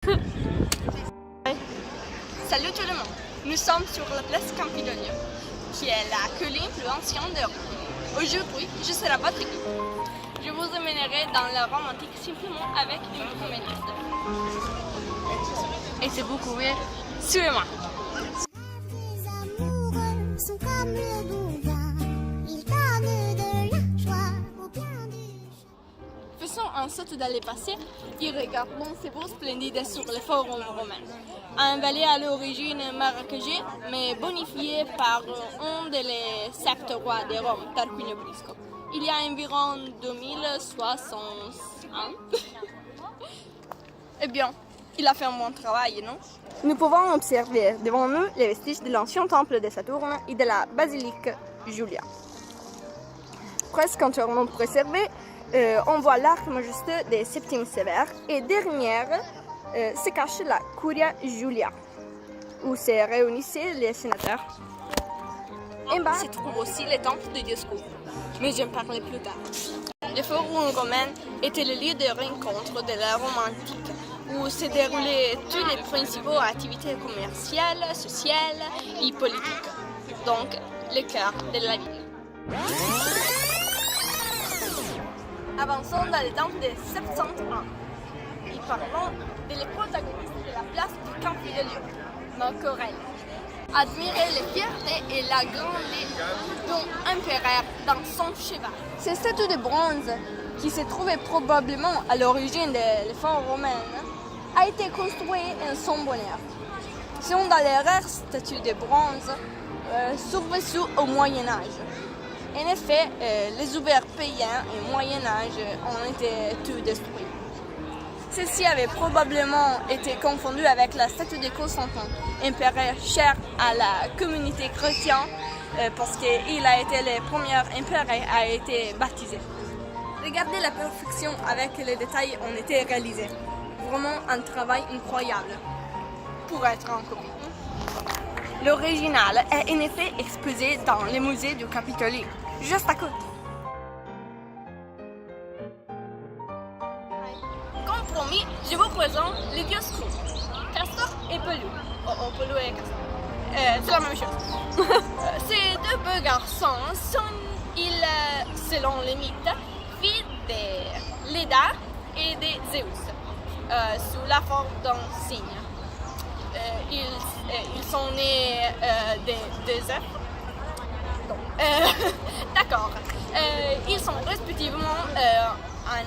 Salut tout le monde, nous sommes sur la place Campidoglio, qui est la colline plus ancienne d'Europe. Aujourd'hui, je serai votre guide. Je vous emmènerai dans la Rome antique simplement avec une promenade. Et c'est vous courir, suivez-moi. Les amoureux sont comme le bon vin, ils donnent de la joie au bien du chagrin. Faisons en sorte d'aller passer et regardons ces beaux splendides sur le forum romain. Un vallée à l'origine marécagée, mais bonifié par un des sept rois de Rome, Tarquinio Prisco. Il y a environ 2060 ans. Eh bien, il a fait un bon travail, non? Nous pouvons observer devant nous les vestiges de l'ancien temple de Saturne et de la basilique Julia. Presque entièrement préservé, on voit l'arc majestueux de Septime Sévère et derrière se cache la Curia Julia, où se réunissaient les sénateurs. En bas se trouve aussi le temple de Dioscure, mais j'en parlerai plus tard. Le forum romain était le lieu de rencontre de la Rome antique, où se déroulaient toutes les principales activités commerciales, sociales et politiques, donc le cœur de la ville. Avançons dans le temple de 700 ans et parlons de les protagonistes de la place du Campidoglio, Marc Aurèle. Admirez la fierté et la grandeur d'un empereur dans son cheval. Ces statues de bronze, qui se trouvaient probablement à l'origine de l'effort romain, a été construite en son bonheur. Sont dans les rares statues de bronze survécues au Moyen-Âge. En effet, les ouvriers païens au Moyen-Âge ont été tous détruits. Ceci avait probablement été confondu avec la statue de Constantin, empereur cher à la communauté chrétienne, parce qu'il a été le premier empereur à être baptisé. Regardez la perfection avec les détails ont été réalisés. Vraiment un travail incroyable pour être en copie. L'original est en effet exposé dans le musée du Capitole, juste à côté. Comme promis, je vous présente les Dioscures, Castor et Pelou. Oh, Pelou et Castor. C'est la même chose. Ces deux beaux garçons sont, selon les mythes, fils de Léda et de Zeus, sous la forme d'un cygne. Ils sont nés de deux œufs. D'accord. Ils sont respectivement un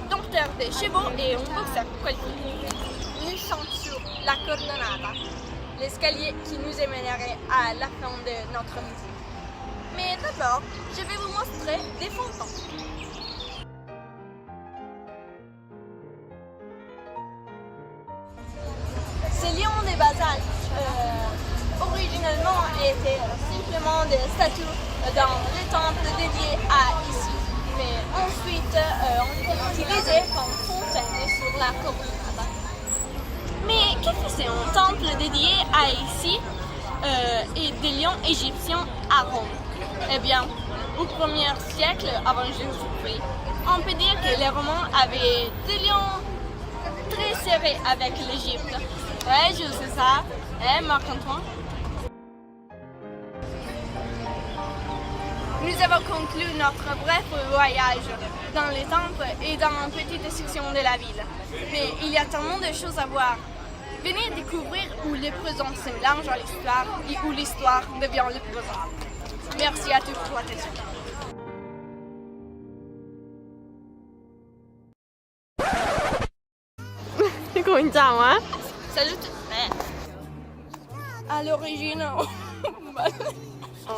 dompteur de chevaux et un boxeur qualifié. Nous sommes sur la Cordonata, l'escalier qui nous emmènerait à la fin de notre musée. Mais d'abord, je vais vous montrer des fontaines. Ces lions de basalte originellement étaient simplement des statues dans les temples dédiés à Isis, mais ensuite ont été utilisées comme fontaines sur la Cordonata. Mais qu'est-ce que c'est un temple dédié à Isis et des lions égyptiens à Rome? Eh bien, au 1er siècle avant Jésus-Christ, on peut dire que les Romains avaient des lions très serrés avec l'Égypte. Ouais, je sais ça. Marc-Antoine. Nous avons conclu notre bref voyage dans les temples et dans une petite section de la ville. Mais il y a tellement de choses à voir. Venez découvrir où le présent se mélange à l'histoire et où l'histoire devient le présent. Merci à tous pour l'attention. Cominciamo, eh? Salut. All'origine.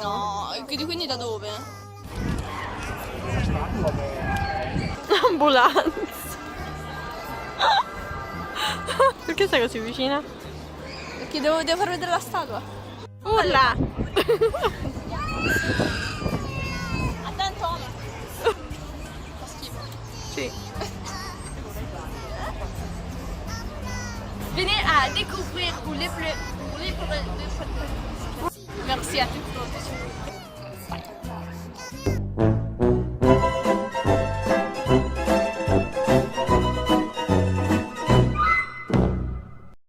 No, quindi da dove? Ambulanza. Perché sei così vicina? Perché devo far vedere la statua. Urla! Attento, Oma. Fa schifo. Sì. Venez à découvrir où les Merci à tous pour votre attention. Bye.